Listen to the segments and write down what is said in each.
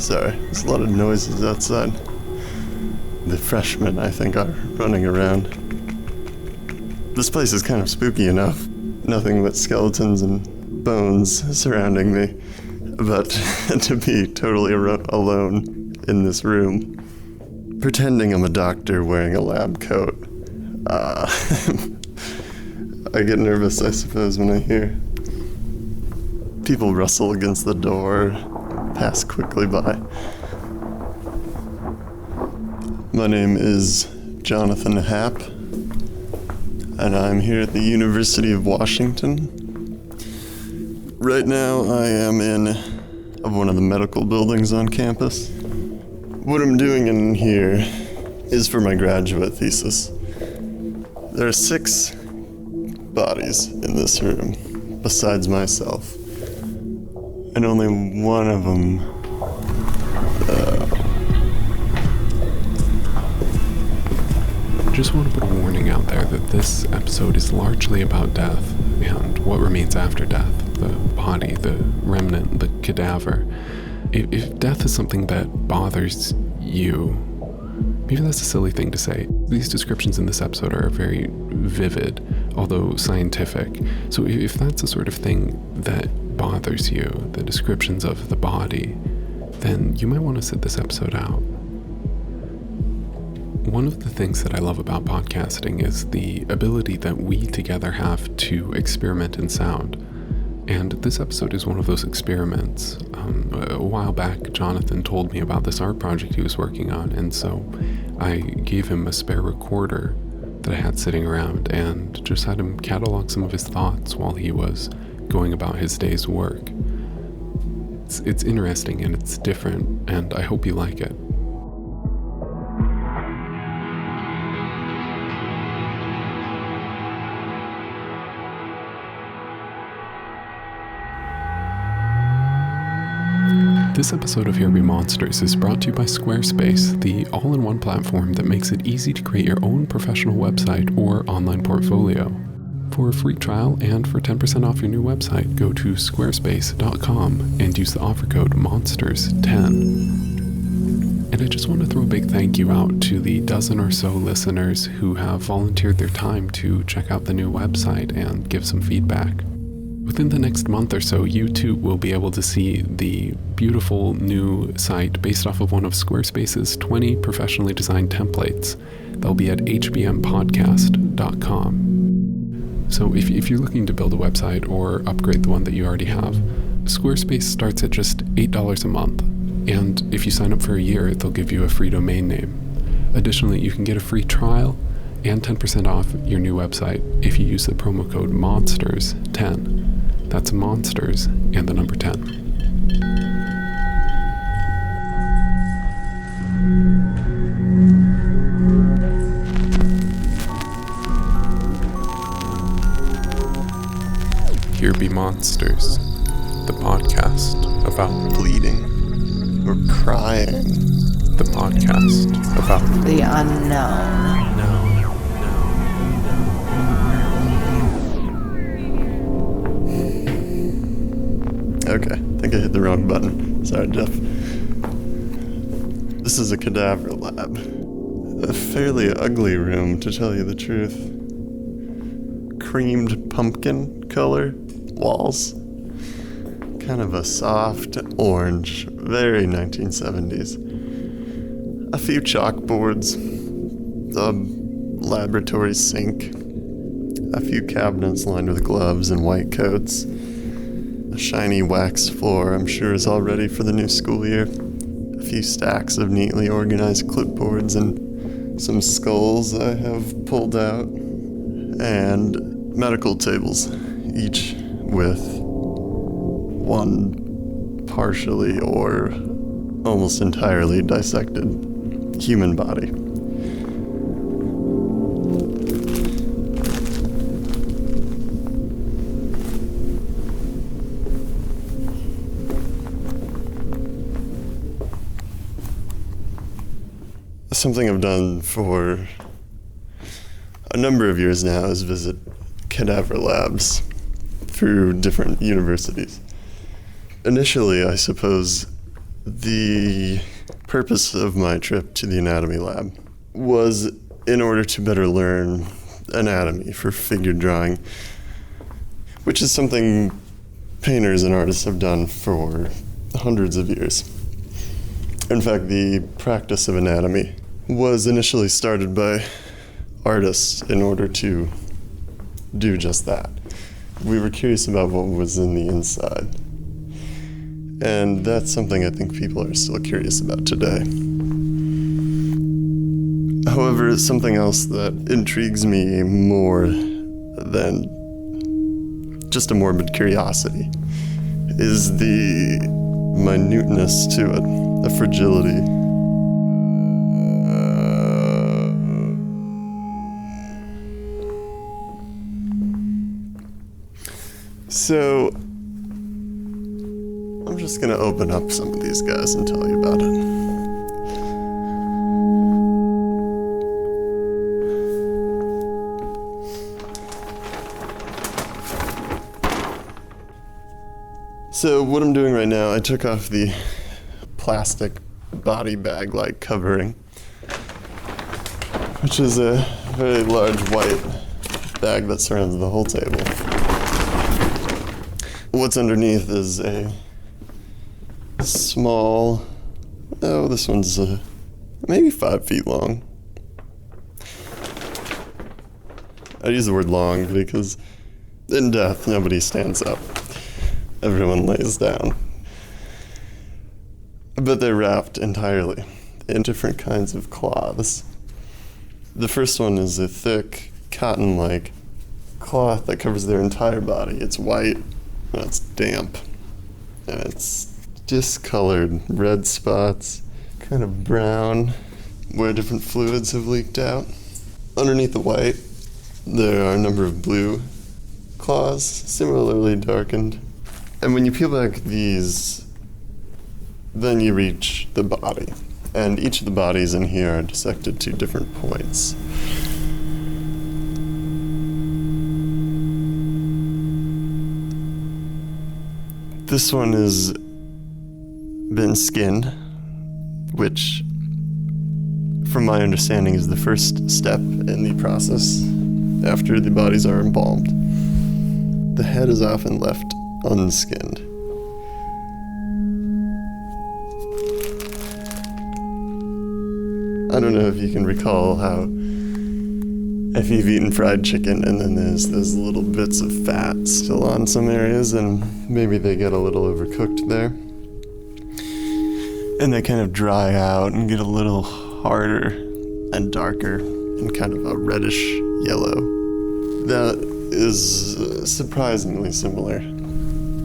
Sorry, there's a lot of noises outside. The freshmen, I think, are running around. This place is kind of spooky enough. Nothing but skeletons and bones surrounding me. But to be totally alone in this room, pretending I'm a doctor wearing a lab coat, I get nervous, I suppose, when I hear people rustle against the door, pass quickly by. My name is Jonathan Happ, and I'm here at the University of Washington. Right now, I am in one of the medical buildings on campus. What I'm doing in here is for my graduate thesis. There are 6 bodies in this room, besides myself. And only one of them, Just want to put a warning out there that this episode is largely about death and what remains after death, the body, the remnant, the cadaver. If death is something that bothers you, maybe that's a silly thing to say. These descriptions in this episode are very vivid, although scientific. So if that's the sort of thing that bothers you, the descriptions of the body, then you might want to sit this episode out. One of the things that I love about podcasting is the ability that we together have to experiment in sound. And this episode is one of those experiments. A while back, Jonathan told me about this art project he was working on, and so I gave him a spare recorder that I had sitting around and just had him catalog some of his thoughts while he was going about his day's work. It's interesting and it's different, and I hope you like it. This episode of Here Be Monsters is brought to you by Squarespace, the all-in-one platform that makes it easy to create your own professional website or online portfolio. For a free trial and for 10% off your new website, go to squarespace.com and use the offer code MONSTERS10. And I just want to throw a big thank you out to the dozen or so listeners who have volunteered their time to check out the new website and give some feedback. Within the next month or so, you too will be able to see the beautiful new site based off of one of Squarespace's 20 professionally designed templates. They'll be at hbmpodcast.com. So if you're looking to build a website or upgrade the one that you already have, Squarespace starts at just $8 a month. And if you sign up for a year, they'll give you a free domain name. Additionally, you can get a free trial and 10% off your new website if you use the promo code MONSTERS10. That's monsters and the number 10. Here Be Monsters, the podcast about bleeding or crying. The podcast about the unknown. Okay, I think I hit the wrong button. Sorry, Jeff. This is a cadaver lab. A fairly ugly room, to tell you the truth. Creamed pumpkin color walls. Kind of a soft orange, very 1970s. A few chalkboards. A laboratory sink. A few cabinets lined with gloves and white coats. A shiny wax floor, I'm sure, is all ready for the new school year. A few stacks of neatly organized clipboards and some skulls I have pulled out. And medical tables, each with one partially or almost entirely dissected human body. Something I've done for a number of years now is visit cadaver labs through different universities. Initially, I suppose, The purpose of my trip to the anatomy lab was in order to better learn anatomy for figure drawing, which is something painters and artists have done for hundreds of years. In fact, the practice of anatomy was initially started by artists in order to do just that. We were curious about what was in the inside. And that's something I think people are still curious about today. However, something else that intrigues me more than just a morbid curiosity is the minuteness to it, the fragility. So, I'm just gonna open up some of these guys and tell you about it. So what I'm doing right now, I took off the plastic body bag-like covering, which is a very large white bag that surrounds the whole table. What's underneath is a small, this one's maybe 5 feet long. I use the word long because in death, nobody stands up. Everyone lays down. But they're wrapped entirely in different kinds of cloths. The first one is a thick, cotton-like cloth that covers their entire body. It's white, and it's damp, and it's discolored, red spots, kind of brown, where different fluids have leaked out. Underneath the white, there are a number of blue cloths, similarly darkened. And when you peel back these, then you reach the body. And each of the bodies in here are dissected to different points. This one has been skinned, which, from my understanding, is the first step in the process after the bodies are embalmed. The head is often left unskinned. I don't know if you can recall how if you've eaten fried chicken and then there's those little bits of fat still on some areas and maybe they get a little overcooked there. And they kind of dry out and get a little harder and darker and kind of a reddish yellow. That is surprisingly similar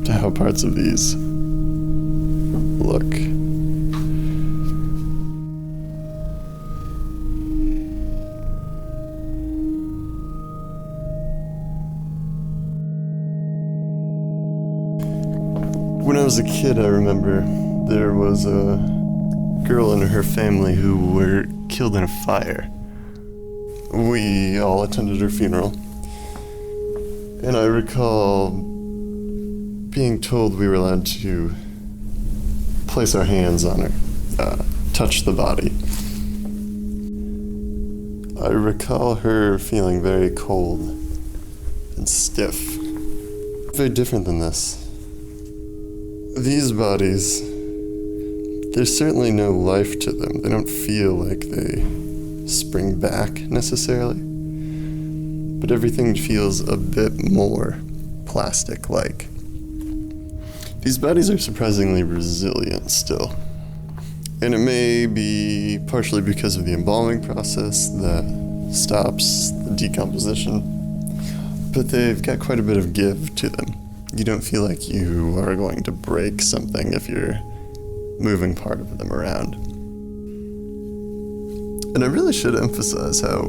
to how parts of these look. When I was a kid, I remember there was a girl and her family who were killed in a fire. We all attended her funeral, and I recall being told we were allowed to place our hands on her, touch the body. I recall her feeling very cold and stiff. Very different than this. These bodies, there's certainly no life to them. They don't feel like they spring back necessarily, but everything feels a bit more plastic-like. These bodies are surprisingly resilient still, and it may be partially because of the embalming process that stops the decomposition, but they've got quite a bit of give to them. You don't feel like you are going to break something if you're moving part of them around. And I really should emphasize how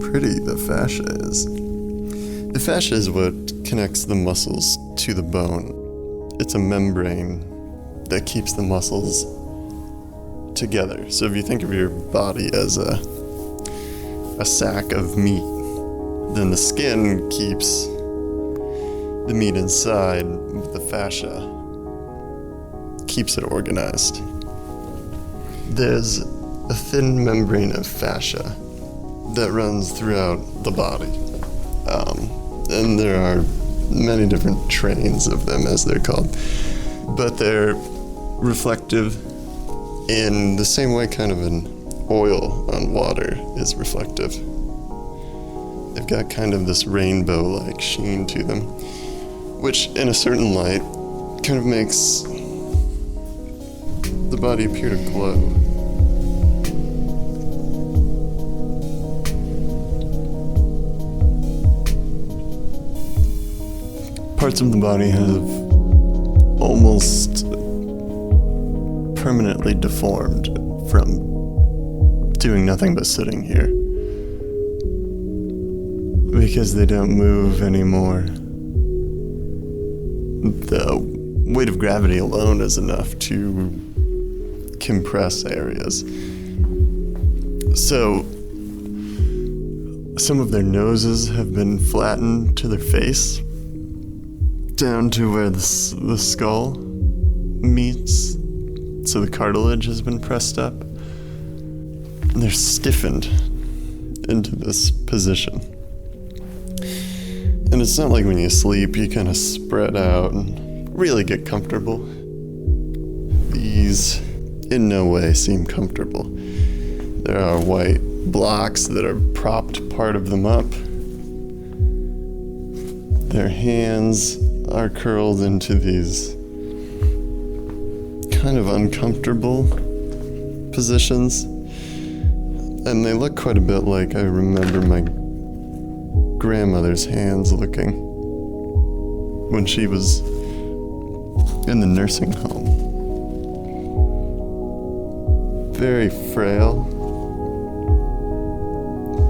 pretty the fascia is. The fascia is what connects the muscles to the bone. It's a membrane that keeps the muscles together. So if you think of your body as a sack of meat, then the skin keeps the meat inside, but the fascia keeps it organized. There's a thin membrane of fascia that runs throughout the body. And there are many different trains of them, as they're called. But they're reflective in the same way kind of an oil on water is reflective. They've got kind of this rainbow-like sheen to them, which in a certain light kind of makes the body appear to glow. Parts of the body have almost permanently deformed from doing nothing but sitting here, because they don't move anymore. The weight of gravity alone is enough to compress areas. So some of their noses have been flattened to their face, down to where the skull meets, so the cartilage has been pressed up. They're stiffened into this position. And it's not like when you sleep, you kind of spread out and really get comfortable. These in no way seem comfortable. There are white blocks that are propped part of them up. Their hands are curled into these kind of uncomfortable positions. And they look quite a bit like I remember my grandmother's hands looking when she was in the nursing home. Very frail,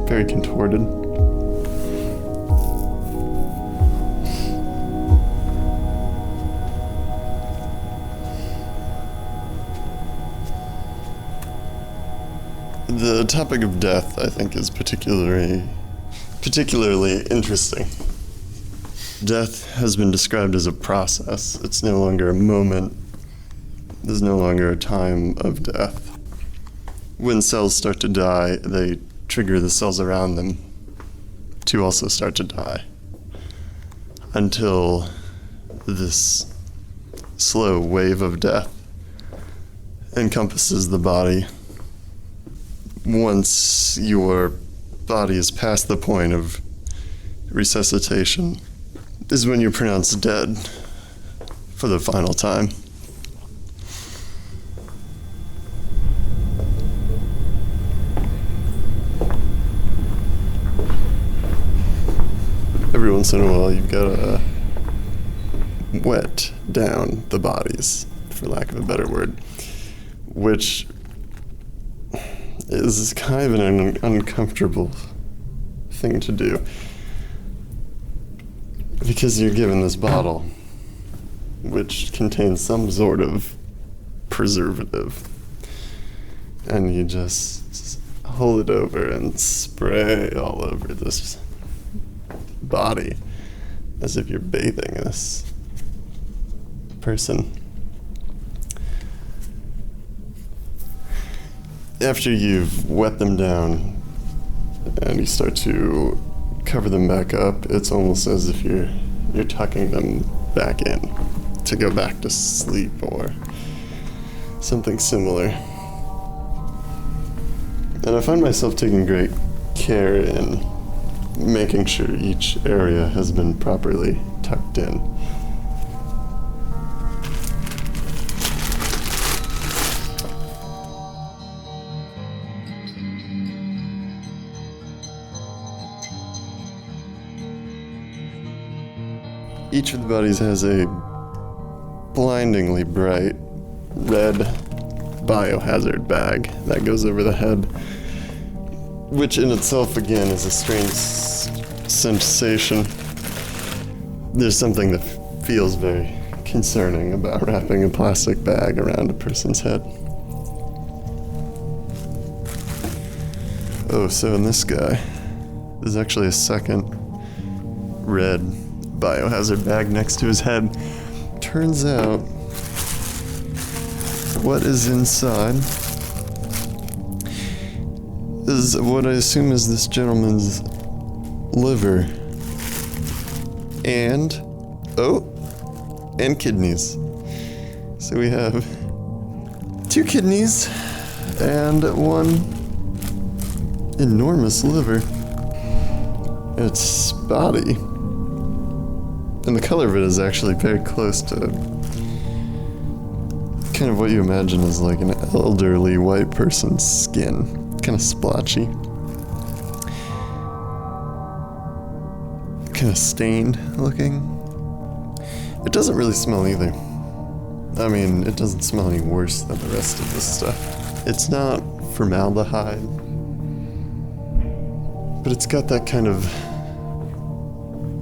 very contorted. The topic of death, I think, is particularly interesting. Death has been described as a process. It's no longer a moment. There's no longer a time of death. When cells start to die, they trigger the cells around them to also start to die, until this slow wave of death encompasses the body. Once your body is past the point of resuscitation, is when you're pronounced dead for the final time. Every once in a while, you've got to wet down the bodies, for lack of a better word, which is kind of an uncomfortable thing to do, because you're given this bottle which contains some sort of preservative, and you just hold it over and spray all over this body as if you're bathing this person. After you've wet them down and you start to cover them back up, it's almost as if you're tucking them back in to go back to sleep or something similar. And I find myself taking great care in making sure each area has been properly tucked in. Each of the bodies has a blindingly bright red biohazard bag that goes over the head, which in itself, again, is a strange sensation. There's something that feels very concerning about wrapping a plastic bag around a person's head. Oh, so in this guy, there's actually a second red biohazard bag next to his head. Turns out what is inside is what I assume is this gentleman's liver. And kidneys. So we have 2 kidneys and 1 enormous liver. It's spotty. And the color of it is actually very close to kind of what you imagine as like an elderly white person's skin. Kind of splotchy. Kind of stained looking. It doesn't really smell either. I mean, it doesn't smell any worse than the rest of this stuff. It's not formaldehyde, but it's got that kind of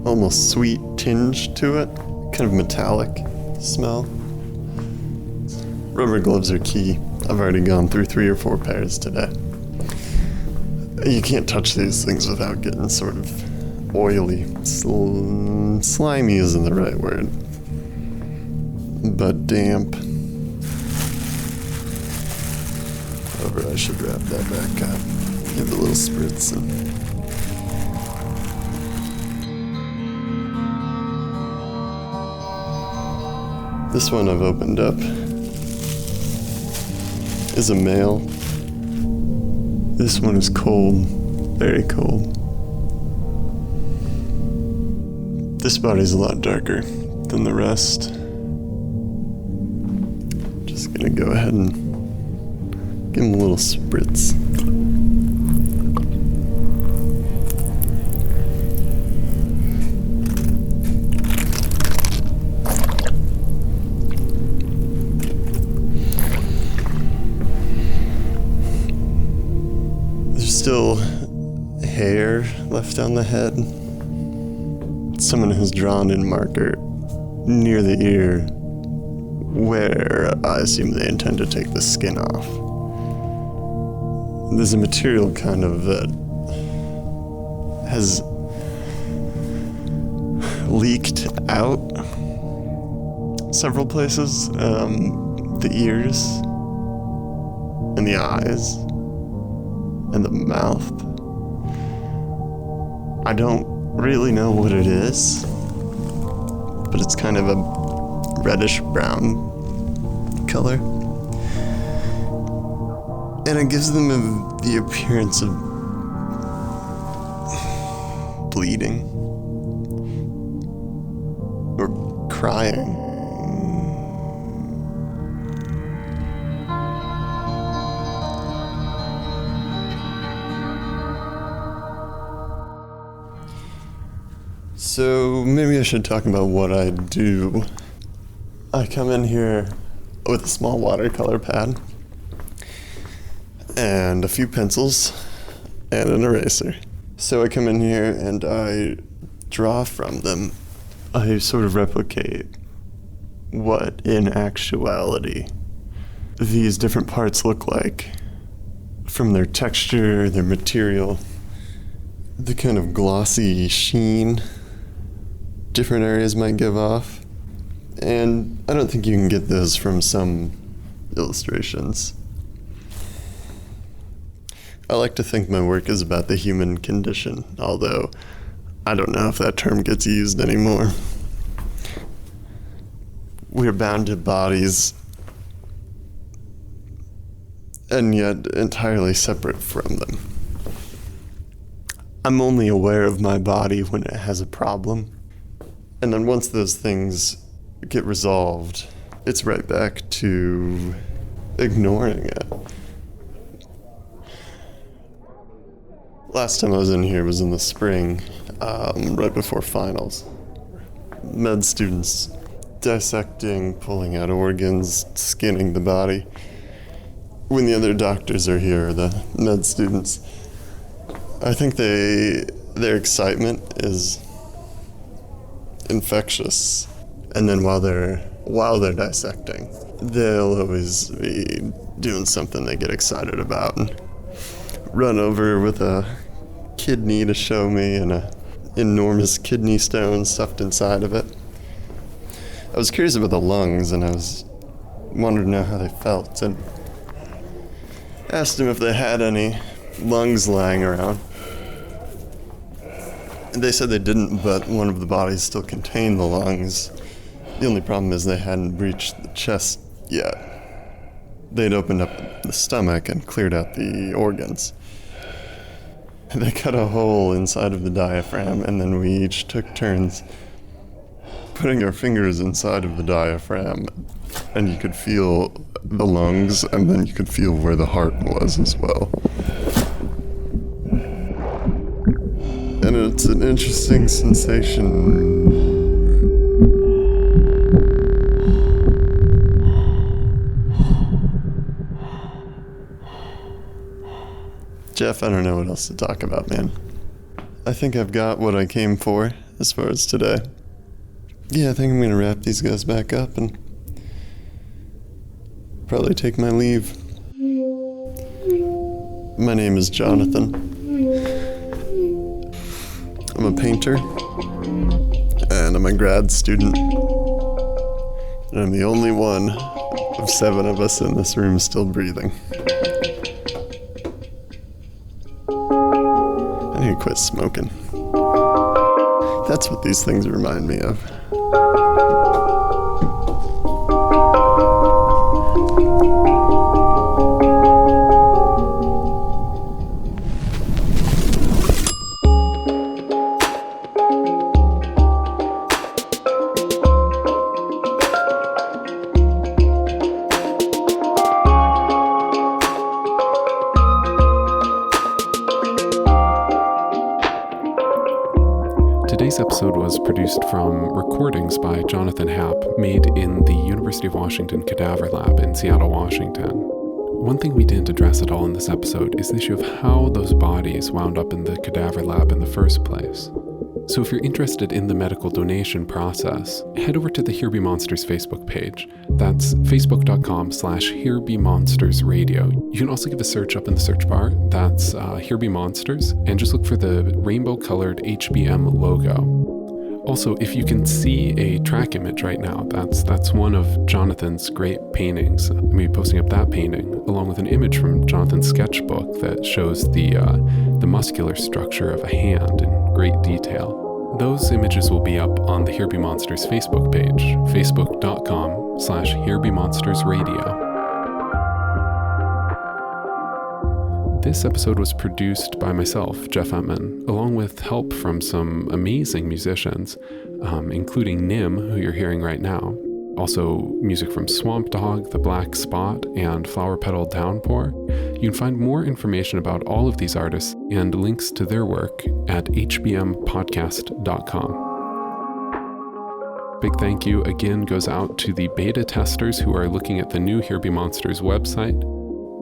almost sweet tinge to it, kind of metallic smell. Rubber gloves are key. I've already gone through 3 or 4 pairs today. You can't touch these things without getting sort of oily. Slimy isn't the right word, but damp. However, I should wrap that back up. Give it a little spritz and this one I've opened up is a male. This one is cold, very cold. This body's a lot darker than the rest. Just gonna go ahead and give him a little spritz. Still hair left on the head. Someone has drawn in marker near the ear where I assume they intend to take the skin off. There's a material kind of that has leaked out several places. The ears and the eyes and the mouth. I don't really know what it is, but it's kind of a reddish brown color. And it gives them the appearance of bleeding or crying. So maybe I should talk about what I do. I come in here with a small watercolor pad and a few pencils and an eraser. So I come in here and I draw from them. I sort of replicate what in actuality these different parts look like, from their texture, their material, the kind of glossy sheen different areas might give off. And I don't think you can get those from some illustrations. I like to think my work is about the human condition, although I don't know if that term gets used anymore. We're bound to bodies and yet entirely separate from them. I'm only aware of my body when it has a problem. And then once those things get resolved, it's right back to ignoring it. Last time I was in here was in the spring, right before finals. Med students dissecting, pulling out organs, skinning the body. When the other doctors are here, the med students, I think their excitement is infectious. And then while they're dissecting, they'll always be doing something they get excited about and run over with a kidney to show me and a enormous kidney stone stuffed inside of it. I was curious about the lungs, and I was wanted to know how they felt, and asked them if they had any lungs lying around. And they said they didn't, but one of the bodies still contained the lungs. The only problem is they hadn't breached the chest yet. They'd opened up the stomach and cleared out the organs. They cut a hole inside of the diaphragm, and then we each took turns putting our fingers inside of the diaphragm, and you could feel the lungs, and then you could feel where the heart was as well. And it's an interesting sensation. Jeff, I don't know what else to talk about, man. I think I've got what I came for as far as today. Yeah, I think I'm gonna wrap these guys back up and probably take my leave. My name is Jonathan. I'm a painter, and I'm a grad student. And I'm the only one of 7 of us in this room still breathing. I need to quit smoking. That's what these things remind me of. Today's episode was produced from recordings by Jonathan Happ made in the University of Washington Cadaver Lab in Seattle, Washington. One thing we didn't address at all in this episode is the issue of how those bodies wound up in the Cadaver Lab in the first place. So if you're interested in the medical donation process, head over to the Here Be Monsters Facebook page. That's facebook.com/HereBeMonstersRadio. You can also give a search up in the search bar. That's Here Be Monsters, and just look for the rainbow-colored HBM logo. Also, if you can see a track image right now, that's one of Jonathan's great paintings. I'm going to be posting up that painting, along with an image from Jonathan's sketchbook that shows the muscular structure of a hand in great detail. Those images will be up on the Here Be Monsters Facebook page, facebook.com/HereBeMonstersRadio. This episode was produced by myself, Jeff Ettman, along with help from some amazing musicians, including Nim, who you're hearing right now. Also, music from Swamp Dog, The Black Spot, and Flower Petal Downpour. You can find more information about all of these artists and links to their work at hbmpodcast.com. Big thank you again goes out to the beta testers who are looking at the new Here Be Monsters website.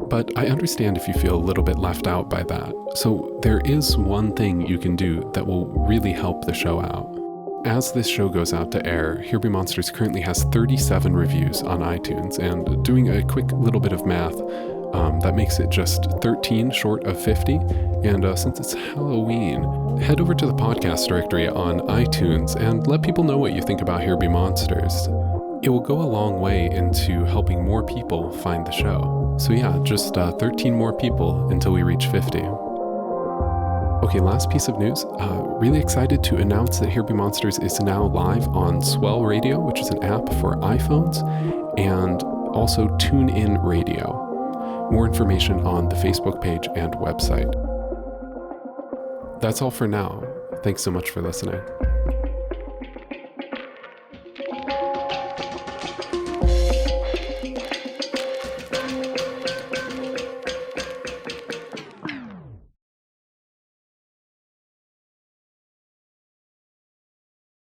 But I understand if you feel a little bit left out by that. So there is one thing you can do that will really help the show out. As this show goes out to air, Here Be Monsters currently has 37 reviews on iTunes, and doing a quick little bit of math, that makes it just 13 short of 50. And since it's Halloween, head over to the podcast directory on iTunes and let people know what you think about Here Be Monsters. It will go a long way into helping more people find the show. So yeah, just 13 more people until we reach 50. Okay, last piece of news. Really excited to announce that Here Be Monsters is now live on Swell Radio, which is an app for iPhones, and also TuneIn Radio. More information on the Facebook page and website. That's all for now. Thanks so much for listening.